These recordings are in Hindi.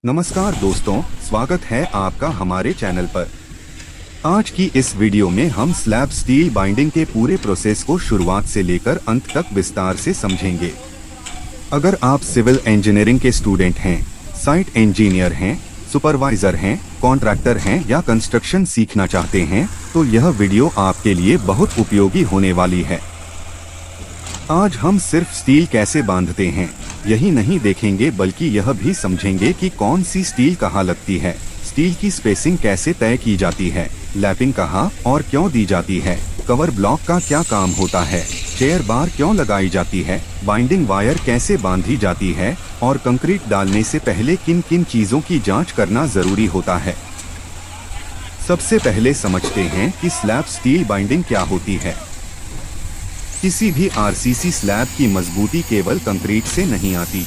नमस्कार दोस्तों, स्वागत है आपका हमारे चैनल पर। आज की इस वीडियो में हम स्लैब स्टील बाइंडिंग के पूरे प्रोसेस को शुरुआत से लेकर अंत तक विस्तार से समझेंगे। अगर आप सिविल इंजीनियरिंग के स्टूडेंट हैं, साइट इंजीनियर हैं, सुपरवाइजर हैं, कॉन्ट्रैक्टर हैं या कंस्ट्रक्शन सीखना चाहते हैं तो यह वीडियो आपके लिए बहुत उपयोगी होने वाली है। आज हम सिर्फ स्टील कैसे बांधते हैं यही नहीं देखेंगे, बल्कि यह भी समझेंगे कि कौन सी स्टील कहाँ लगती है, स्टील की स्पेसिंग कैसे तय की जाती है, लैपिंग कहाँ और क्यों दी जाती है, कवर ब्लॉक का क्या काम होता है, चेयर बार क्यों लगाई जाती है, बाइंडिंग वायर कैसे बांधी जाती है और कंक्रीट डालने से पहले किन किन चीजों की जांच करना जरूरी होता है। सबसे पहले समझते हैं कि स्लैब स्टील बाइंडिंग क्या होती है। किसी भी आरसीसी स्लैब की मजबूती केवल कंक्रीट से नहीं आती।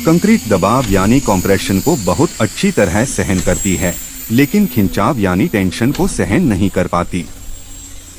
कंक्रीट दबाव यानी कॉम्प्रेशन को बहुत अच्छी तरह सहन करती है, लेकिन खिंचाव यानी टेंशन को सहन नहीं कर पाती।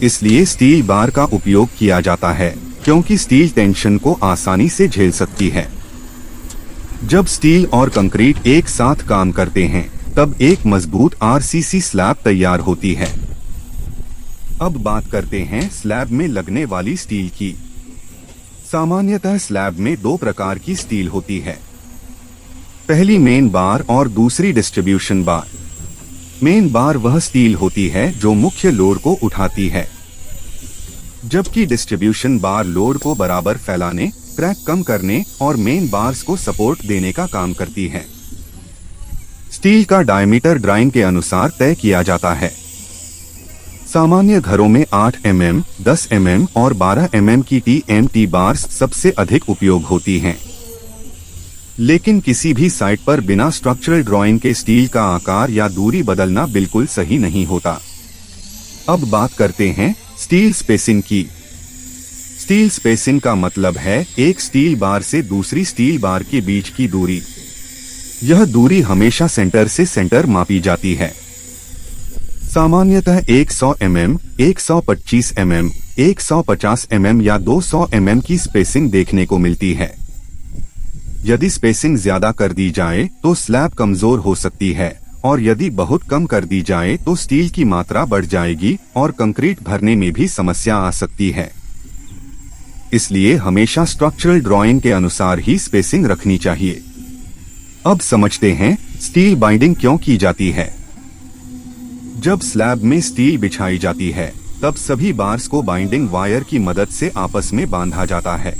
इसलिए स्टील बार का उपयोग किया जाता है, क्योंकि स्टील टेंशन को आसानी से झेल सकती है। जब स्टील और कंक्रीट एक साथ काम करते हैं तब एक मजबूत आरसीसी स्लैब तैयार होती है। अब बात करते हैं स्लैब में लगने वाली स्टील की। सामान्यतः स्लैब में दो प्रकार की स्टील होती है, पहली मेन बार और दूसरी डिस्ट्रीब्यूशन बार। मेन बार वह स्टील होती है जो मुख्य लोड को उठाती है, जबकि डिस्ट्रीब्यूशन बार लोड को बराबर फैलाने, क्रैक कम करने और मेन बार्स को सपोर्ट देने का काम करती है। स्टील का डायमीटर ड्राइंग के अनुसार तय किया जाता है। सामान्य घरों में 8 mm, 10 mm और 12 mm की TMT बार्स सबसे अधिक उपयोग होती हैं। लेकिन किसी भी साइट पर बिना स्ट्रक्चरल ड्राइंग के स्टील का आकार या दूरी बदलना बिल्कुल सही नहीं होता। अब बात करते हैं स्टील स्पेसिंग की। स्टील स्पेसिंग का मतलब है एक स्टील बार से दूसरी स्टील बार के बीच की दूरी। यह दूरी हमेशा सेंटर से सेंटर मापी जाती है। सामान्यतः 100 mm, 125 mm, 150 mm या 200 mm की स्पेसिंग देखने को मिलती है। यदि स्पेसिंग ज्यादा कर दी जाए तो स्लैब कमजोर हो सकती है, और यदि बहुत कम कर दी जाए तो स्टील की मात्रा बढ़ जाएगी और कंक्रीट भरने में भी समस्या आ सकती है। इसलिए हमेशा स्ट्रक्चरल ड्राइंग के अनुसार ही स्पेसिंग रखनी चाहिए। अब समझते हैं स्टील बाइंडिंग क्यों की जाती है। जब स्लैब में स्टील बिछाई जाती है तब सभी बार्स को बाइंडिंग वायर की मदद से आपस में बांधा जाता है।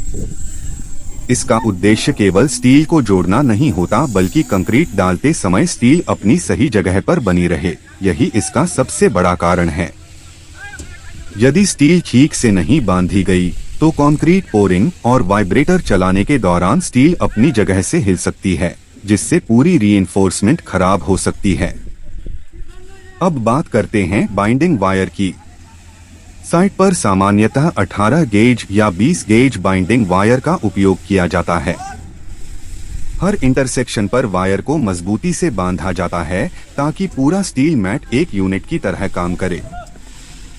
इसका उद्देश्य केवल स्टील को जोड़ना नहीं होता, बल्कि कंक्रीट डालते समय स्टील अपनी सही जगह पर बनी रहे। यही इसका सबसे बड़ा कारण है। यदि स्टील ठीक से नहीं बांधी गई तो कंक्रीट पोरिंग और वाइब्रेटर चलाने के दौरान स्टील अपनी जगह से हिल सकती है, जिससे पूरी रीइंफोर्समेंट खराब हो सकती है। अब बात करते हैं बाइंडिंग वायर की। साइट पर सामान्यतः 18 गेज या 20 गेज बाइंडिंग वायर का उपयोग किया जाता है। हर इंटरसेक्शन पर वायर को मजबूती से बांधा जाता है ताकि पूरा स्टील मैट एक यूनिट की तरह काम करे।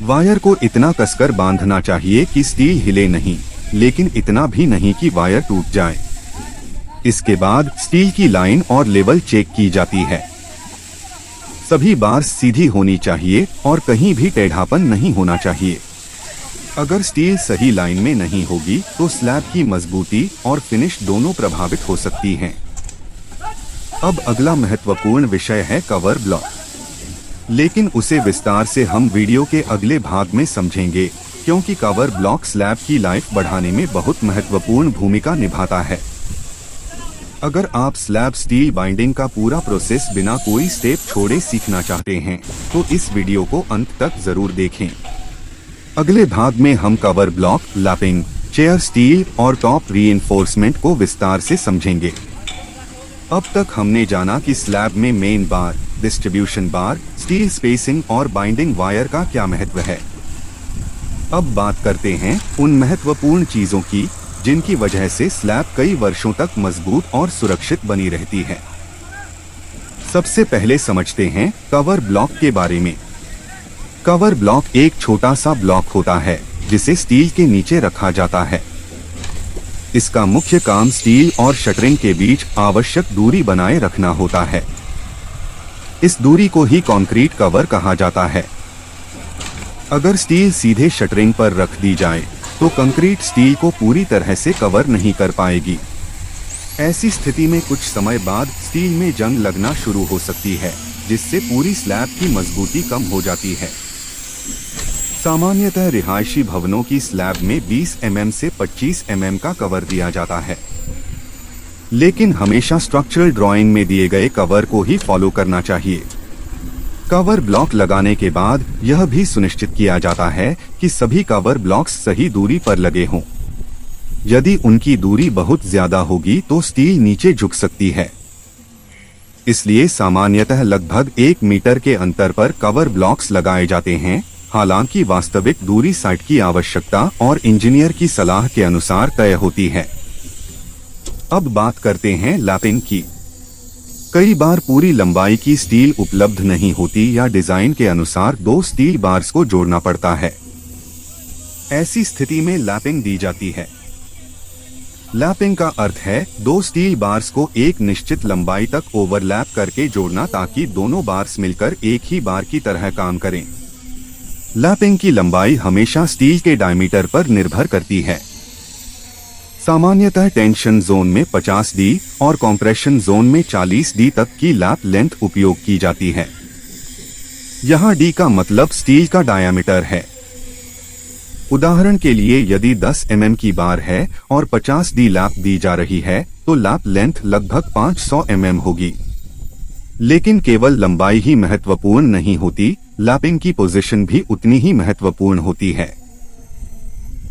वायर को इतना कसकर बांधना चाहिए कि स्टील हिले नहीं, लेकिन इतना भी नहीं कि वायर टूट जाए। इसके बाद स्टील की लाइन और लेवल चेक की जाती है। सभी बार्स सीधी होनी चाहिए और कहीं भी टेढ़ापन नहीं होना चाहिए। अगर स्टील सही लाइन में नहीं होगी तो स्लैब की मजबूती और फिनिश दोनों प्रभावित हो सकती हैं। अब अगला महत्वपूर्ण विषय है कवर ब्लॉक, लेकिन उसे विस्तार से हम वीडियो के अगले भाग में समझेंगे, क्योंकि कवर ब्लॉक स्लैब की लाइफ बढ़ाने में बहुत महत्वपूर्ण भूमिका निभाता है। अगर आप स्लैब स्टील बाइंडिंग का पूरा प्रोसेस बिना कोई स्टेप छोड़े सीखना चाहते हैं तो इस वीडियो को अंत तक जरूर देखें। अगले भाग में हम cover block, lapping, chair steel और टॉप रीइंफोर्समेंट को विस्तार से समझेंगे। अब तक हमने जाना कि स्लैब में मेन बार, डिस्ट्रीब्यूशन बार, स्टील स्पेसिंग और बाइंडिंग वायर का क्या महत्व है। अब बात करते हैं उन महत्वपूर्ण चीजों की जिनकी वजह से स्लैब कई वर्षों तक मजबूत और सुरक्षित बनी रहती है। सबसे पहले समझते हैं कवर ब्लॉक के बारे में। कवर ब्लॉक एक छोटा सा ब्लॉक होता है जिसे स्टील के नीचे रखा जाता है। इसका मुख्य काम स्टील और शटरिंग के बीच आवश्यक दूरी बनाए रखना होता है। इस दूरी को ही कंक्रीट कवर कहा जाता है। अगर स्टील सीधे शटरिंग पर रख दी जाए तो कंक्रीट स्टील को पूरी तरह से कवर नहीं कर पाएगी। ऐसी स्थिति में कुछ समय बाद स्टील में जंग लगना शुरू हो सकती है, जिससे पूरी स्लैब की मजबूती कम हो जाती है। सामान्यतः रिहायशी भवनों की स्लैब में 20 mm से 25 mm का कवर दिया जाता है, लेकिन हमेशा स्ट्रक्चरल ड्राइंग में दिए गए कवर को ही फॉलो करना चाहिए। कवर ब्लॉक लगाने के बाद यह भी सुनिश्चित किया जाता है कि सभी कवर ब्लॉक्स सही दूरी पर लगे हों। यदि उनकी दूरी बहुत ज्यादा होगी तो स्टील नीचे झुक सकती है। इसलिए सामान्यतः लगभग 1 मीटर के अंतर पर कवर ब्लॉक्स लगाए जाते हैं। हालांकि वास्तविक दूरी साइट की आवश्यकता और इंजीनियर की सलाह के अनुसार तय होती है। अब बात करते हैं लैपिंग की। कई बार पूरी लंबाई की स्टील उपलब्ध नहीं होती या डिजाइन के अनुसार 2 स्टील बार्स को जोड़ना पड़ता है। ऐसी स्थिति में लैपिंग दी जाती है। लैपिंग का अर्थ है 2 स्टील बार्स को एक निश्चित लंबाई तक ओवरलैप करके जोड़ना, ताकि दोनों बार्स मिलकर एक ही बार की तरह काम करें। लैपिंग की लंबाई हमेशा स्टील के डायमीटर पर निर्भर करती है। सामान्यतः टेंशन जोन में 50 डी और कॉम्प्रेशन जोन में 40 डी तक की लैप लेंथ उपयोग की जाती है। यहाँ डी का मतलब स्टील का डायामीटर है। उदाहरण के लिए यदि 10 mm की बार है और 50 डी लैप दी जा रही है तो लैप लेंथ लगभग 500 mm होगी। लेकिन केवल लंबाई ही महत्वपूर्ण नहीं होती, लैपिंग की पोजीशन भी उतनी ही महत्वपूर्ण होती है।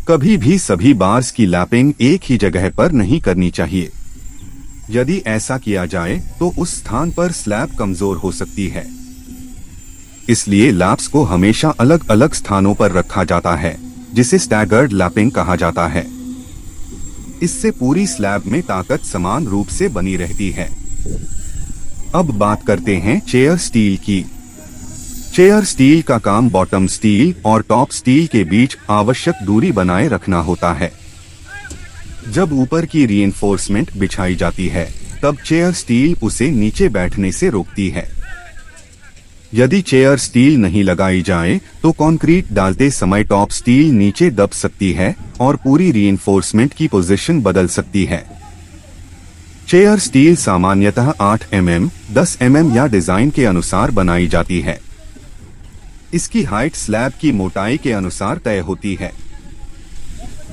कभी भी सभी बार्स की लैपिंग एक ही जगह पर नहीं करनी चाहिए। यदि ऐसा किया जाए तो उस स्थान पर स्लैब कमजोर हो सकती है। इसलिए लैप्स को हमेशा अलग अलग स्थानों पर रखा जाता है, जिसे स्टैगर्ड लैपिंग कहा जाता है। इससे पूरी स्लैब में ताकत समान रूप से बनी रहती है। अब बात करते हैं चेयर स्टील की। चेयर स्टील का काम बॉटम स्टील और टॉप स्टील के बीच आवश्यक दूरी बनाए रखना होता है। जब ऊपर की रीइंफोर्समेंट बिछाई जाती है तब चेयर स्टील उसे नीचे बैठने से रोकती है। यदि चेयर स्टील नहीं लगाई जाए तो कंक्रीट डालते समय टॉप स्टील नीचे दब सकती है और पूरी रीइंफोर्समेंट की पोजीशन बदल सकती है। चेयर स्टील सामान्यतः 8 mm, 10 mm या डिजाइन के अनुसार बनाई जाती है। इसकी हाइट स्लैब की मोटाई के अनुसार तय होती है।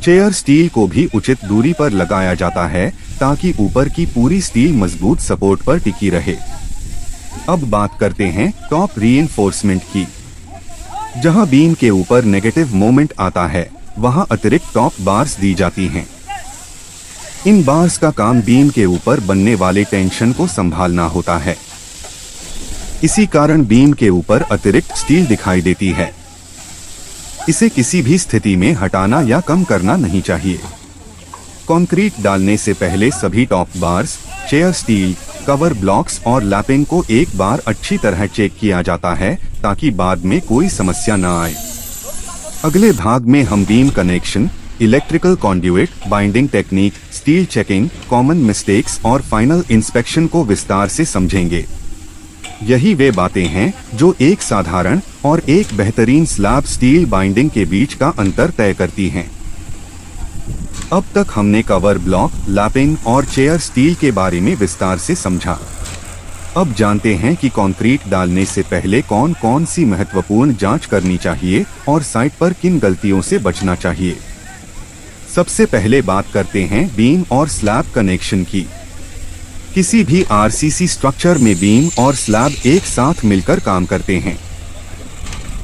चेयर स्टील को भी उचित दूरी पर लगाया जाता है ताकि ऊपर की पूरी स्टील मजबूत सपोर्ट पर टिकी रहे। अब बात करते हैं टॉप रीइंफोर्समेंट की। जहां बीम के ऊपर नेगेटिव मोमेंट आता है वहां अतिरिक्त टॉप बार्स दी जाती हैं। इन बार्स का काम बीम के ऊपर बनने वाले टेंशन को संभालना होता है। इसी कारण बीम के ऊपर अतिरिक्त स्टील दिखाई देती है। इसे किसी भी स्थिति में हटाना या कम करना नहीं चाहिए। कंक्रीट डालने से पहले सभी top bars, chair steel, cover blocks और लैपिंग को एक बार अच्छी तरह चेक किया जाता है ताकि बाद में कोई समस्या न आए। अगले भाग में हम beam connection, electrical conduit, binding technique, steel checking, common mistakes और फाइनल इंस्पेक्शन को विस्तार से समझेंगे। यही वे बातें हैं जो एक साधारण और एक बेहतरीन स्लैब स्टील बाइंडिंग के बीच का अंतर तय करती हैं। अब तक हमने कवर ब्लॉक, लैपिंग और चेयर स्टील के बारे में विस्तार से समझा। अब जानते हैं कि कंक्रीट डालने से पहले कौन कौन सी महत्वपूर्ण जांच करनी चाहिए और साइट पर किन गलतियों से बचना चाहिए। सबसे पहले बात करते हैं बीम और स्लैब कनेक्शन की। किसी भी आरसीसी स्ट्रक्चर में बीम और स्लैब एक साथ मिलकर काम करते हैं।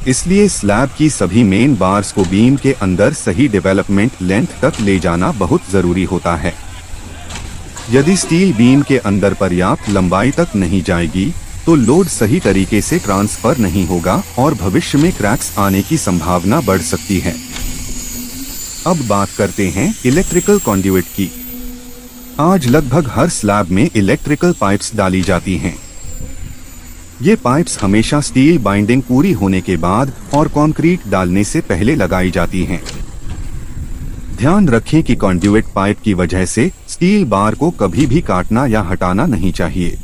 इसलिए स्लैब की सभी मेन बार्स को बीम के अंदर सही डेवलपमेंट लेंथ तक ले जाना बहुत जरूरी होता है। यदि स्टील बीम के अंदर पर्याप्त लंबाई तक नहीं जाएगी तो लोड सही तरीके से ट्रांसफर नहीं होगा और भविष्य में क्रैक्स आने की संभावना बढ़ सकती है। अब बात करते हैं इलेक्ट्रिकल कॉन्ड्यूइट की। आज लगभग हर स्लैब में इलेक्ट्रिकल पाइप्स डाली जाती हैं। ये पाइप्स हमेशा स्टील बाइंडिंग पूरी होने के बाद और कंक्रीट डालने से पहले लगाई जाती हैं। ध्यान रखें कि कंड्यूइट पाइप की वजह से स्टील बार को कभी भी काटना या हटाना नहीं चाहिए।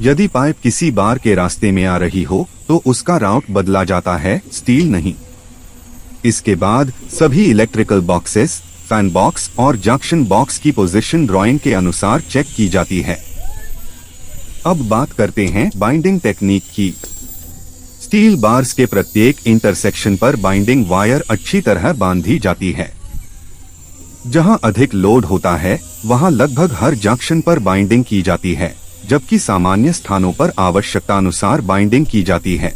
यदि पाइप किसी बार के रास्ते में आ रही हो तो उसका राउट बदला जाता है, स्टील नहीं। इसके बाद सभी इलेक्ट्रिकल बॉक्सेस, फैन बॉक्स और जंक्शन बॉक्स की पोजीशन ड्राइंग के अनुसार चेक की जाती है। अब बात करते हैं बाइंडिंग टेक्निक की। स्टील बार्स के प्रत्येक इंटरसेक्शन पर बाइंडिंग वायर अच्छी तरह बांधी जाती है। जहां अधिक लोड होता है वहां लगभग हर जंक्शन पर बाइंडिंग की जाती है, जबकि सामान्य स्थानों पर आवश्यकतानुसार बाइंडिंग की जाती है।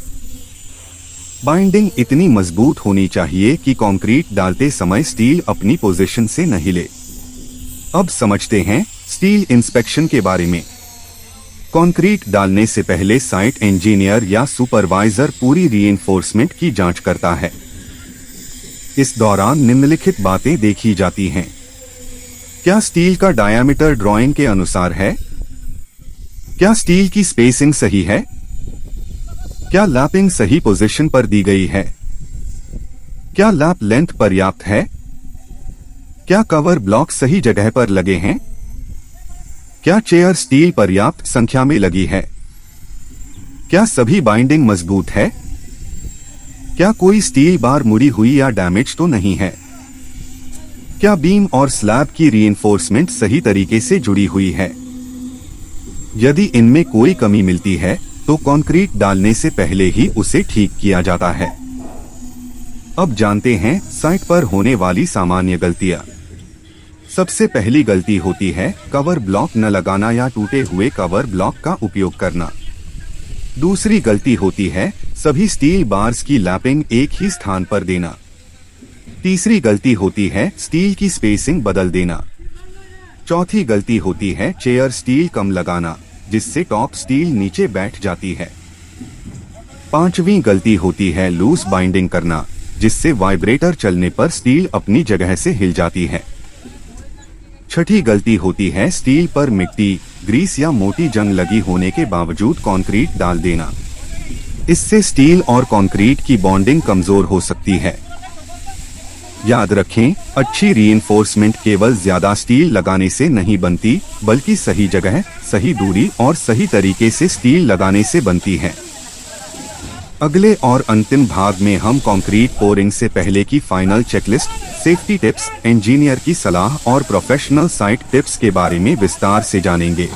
बाइंडिंग इतनी मजबूत होनी चाहिए कि कंक्रीट डालते समय स्टील अपनी पोजीशन से न हिले। अब समझते हैं स्टील इंस्पेक्शन के बारे में। कंक्रीट डालने से पहले साइट इंजीनियर या सुपरवाइजर पूरी रीइंफोर्समेंट की जांच करता है। इस दौरान निम्नलिखित बातें देखी जाती हैं। क्या स्टील का डायामीटर ड्राइंग के अनुसार है? क्या स्टील की स्पेसिंग सही है? क्या लैपिंग सही पोजीशन पर दी गई है? क्या लैप लेंथ पर्याप्त है? क्या कवर ब्लॉक सही जगह पर लगे हैं? क्या चेयर स्टील पर्याप्त संख्या में लगी है? क्या सभी बाइंडिंग मजबूत है? क्या कोई स्टील बार मुड़ी हुई या डैमेज तो नहीं है? क्या बीम और स्लैब की रीइंफोर्समेंट सही तरीके से जुड़ी हुई है? यदि इनमें कोई कमी मिलती है तो कंक्रीट डालने से पहले ही उसे ठीक किया जाता है। अब जानते हैं साइट पर होने वाली सामान्य गलतियां। सबसे पहली गलती होती है कवर ब्लॉक न लगाना या टूटे हुए कवर ब्लॉक का उपयोग करना। दूसरी गलती होती है सभी स्टील बार्स की लैपिंग एक ही स्थान पर देना। तीसरी गलती होती है स्टील की स्पेसिंग बदल देना। चौथी गलती होती है चेयर स्टील कम लगाना, जिससे टॉप स्टील नीचे बैठ जाती है। पांचवी गलती होती है लूज बाइंडिंग करना, जिससे वाइब्रेटर चलने पर स्टील अपनी जगह से हिल जाती है। छठी गलती होती है स्टील पर मिट्टी, ग्रीस या मोटी जंग लगी होने के बावजूद कंक्रीट डाल देना। इससे स्टील और कंक्रीट की बॉन्डिंग कमजोर हो सकती है। याद रखें, अच्छी रीइंफोर्समेंट केवल ज्यादा स्टील लगाने से नहीं बनती, बल्कि सही जगह, सही दूरी और सही तरीके से स्टील लगाने से बनती है। अगले और अंतिम भाग में हम कंक्रीट पोरिंग से पहले की final checklist, safety tips, engineer की सलाह और प्रोफेशनल साइट टिप्स के बारे में विस्तार से जानेंगे।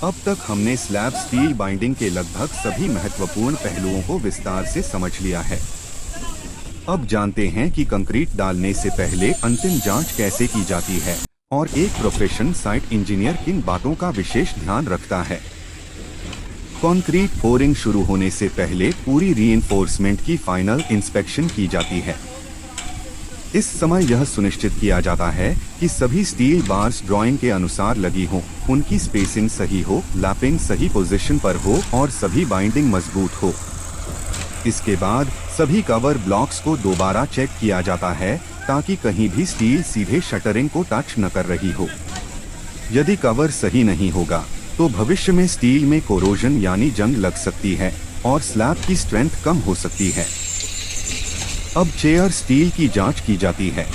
अब तक हमने स्लैब स्टील बाइंडिंग के लगभग सभी महत्वपूर्ण पहलुओं को विस्तार से समझ लिया है। अब जानते हैं कि कंक्रीट डालने से पहले अंतिम जांच कैसे की जाती है और एक प्रोफेशनल साइट इंजीनियर किन बातों का विशेष ध्यान रखता है। कंक्रीट पोरिंग शुरू होने से पहले पूरी रीइंफोर्समेंट की फाइनल इंस्पेक्शन की जाती है। इस समय यह सुनिश्चित किया जाता है कि सभी स्टील बार्स ड्राइंग के अनुसार लगी हो, उनकी स्पेसिंग सही हो, लैपिंग सही पोजीशन पर हो और सभी बाइंडिंग मजबूत हो। इसके बाद सभी कवर ब्लॉक्स को दोबारा चेक किया जाता है ताकि कहीं भी स्टील सीधे शटरिंग को टच न कर रही हो। यदि कवर सही नहीं होगा तो भविष्य में स्टील में कोरोजन यानी जंग लग सकती है और स्लैब की स्ट्रेंथ कम हो सकती है। अब चेयर स्टील की जांच की जाती है।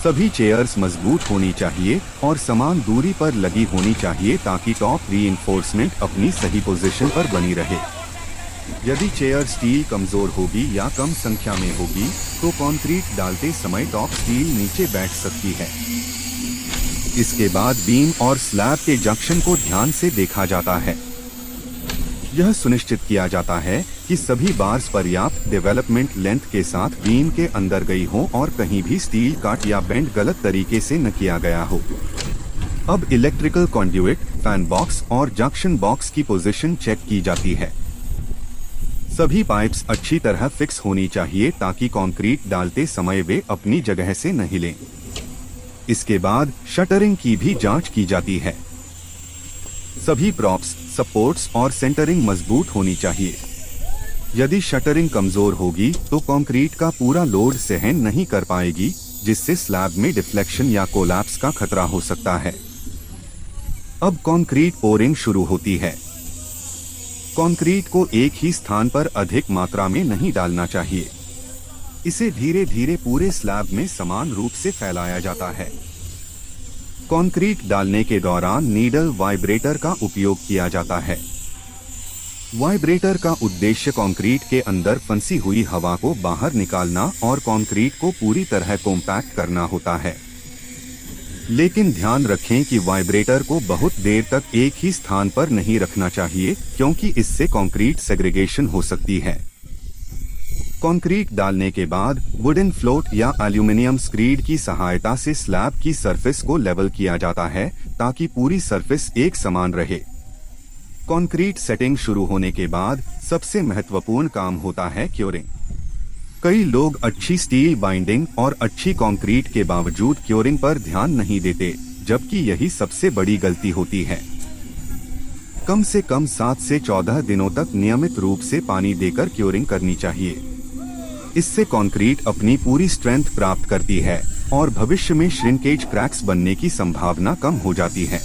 सभी चेयर्स मजबूत होनी चाहिए और समान दूरी पर लगी होनी चाहिए ताकि टॉप रीइंफोर्समेंट अपनी सही पोजीशन पर बनी रहे। यदि चेयर स्टील कमजोर होगी या कम संख्या में होगी तो कंक्रीट डालते समय टॉप स्टील नीचे बैठ सकती है। इसके बाद बीम और स्लैब के जंक्शन को ध्यान से देखा जाता है। यह सुनिश्चित किया जाता है कि सभी बार्स पर्याप्त डेवलपमेंट लेंथ के साथ बीम के अंदर गई हो और कहीं भी स्टील काट या बेंड गलत तरीके से न किया गया हो। अब इलेक्ट्रिकल कंड्यूइट, फैन बॉक्स और जंक्शन बॉक्स की पोजीशन चेक की जाती है। सभी पाइप्स अच्छी तरह फिक्स होनी चाहिए ताकि कंक्रीट डालते समय वे अपनी जगह से न हिलें। इसके बाद शटरिंग की भी जांच की जाती है। सभी प्रॉप्स, सपोर्ट्स और सेंटरिंग मजबूत होनी चाहिए। यदि शटरिंग कमजोर होगी तो कंक्रीट का पूरा लोड सहन नहीं कर पाएगी, जिससे स्लैब में डिफ्लेक्शन या कोलैप्स का खतरा हो सकता है। अब कंक्रीट पोरिंग शुरू होती है। कंक्रीट को एक ही स्थान पर अधिक मात्रा में नहीं डालना चाहिए। इसे धीरे धीरे पूरे स्लैब में समान रूप से फैलाया जाता है। कंक्रीट डालने के दौरान नीडल वाइब्रेटर का उपयोग किया जाता है। वाइब्रेटर का उद्देश्य कंक्रीट के अंदर फंसी हुई हवा को बाहर निकालना और कंक्रीट को पूरी तरह कॉम्पैक्ट करना होता है। लेकिन ध्यान रखें कि वाइब्रेटर को बहुत देर तक एक ही स्थान पर नहीं रखना चाहिए, क्योंकि इससे कंक्रीट सेग्रीगेशन हो सकती है। कंक्रीट डालने के बाद वुडन फ्लोट या एल्यूमिनियम स्क्रीड की सहायता से स्लैब की सरफेस को लेवल किया जाता है, ताकि पूरी सरफेस एक समान रहे। कंक्रीट सेटिंग शुरू होने के बाद सबसे महत्वपूर्ण काम होता है क्योरिंग। कई लोग अच्छी स्टील बाइंडिंग और अच्छी कंक्रीट के बावजूद क्योरिंग पर ध्यान नहीं देते, जबकि यही सबसे बड़ी गलती होती है। कम से कम 7 से 14 दिनों तक नियमित रूप से पानी देकर क्योरिंग करनी चाहिए। इससे कंक्रीट अपनी पूरी स्ट्रेंथ प्राप्त करती है और भविष्य में श्रिंकेज क्रैक्स बनने की संभावना कम हो जाती है।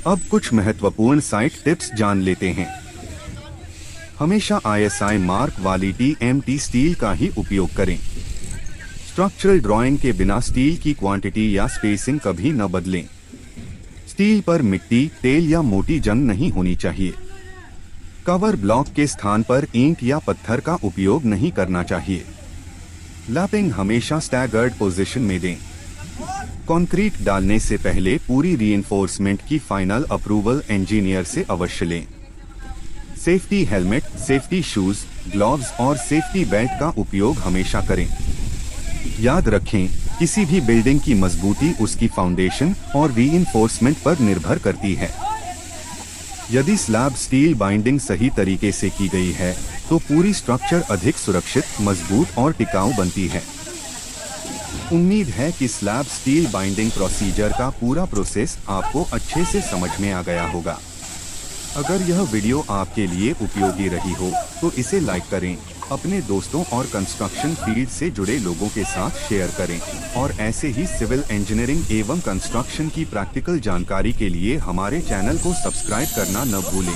अब कुछ महत्वपूर्ण साइट टिप्स जान लेते हैं। हमेशा ISI मार्क वाली TMT स्टील का ही उपयोग करें। स्ट्रक्चरल ड्राइंग के बिना स्टील की क्वांटिटी या स्पेसिंग कभी न बदलें। स्टील पर मिट्टी, तेल या मोटी जंग नहीं होनी चाहिए। कवर ब्लॉक के स्थान पर ईंट या पत्थर का उपयोग नहीं करना चाहिए। लैपिंग हमेशा स्टैगर्ड पोजीशन में दें। कंक्रीट डालने से पहले पूरी रीइंफोर्समेंट की फाइनल अप्रूवल इंजीनियर से अवश्य लें। Safety helmet, safety shoes, gloves और सेफ्टी बेल्ट का उपयोग हमेशा करें। याद रखें, किसी भी बिल्डिंग की मजबूती उसकी फाउंडेशन और रीइंफोर्समेंट पर निर्भर करती है। यदि स्लैब स्टील बाइंडिंग सही तरीके से की गई है, तो पूरी स्ट्रक्चर अधिक सुरक्षित, मजबूत और टिकाऊ बनती है। उम्मीद है कि स्लैब स्टील बाइंडिंग प्रोसीजर का पूरा प्रोसेस आपको अच्छे से समझ में आ गया होगा। अगर यह वीडियो आपके लिए उपयोगी रही हो, तो इसे लाइक करें, अपने दोस्तों और कंस्ट्रक्शन फील्ड से जुड़े लोगों के साथ शेयर करें और ऐसे ही सिविल इंजीनियरिंग एवं कंस्ट्रक्शन की प्रैक्टिकल जानकारी के लिए हमारे चैनल को सब्सक्राइब करना न भूलें।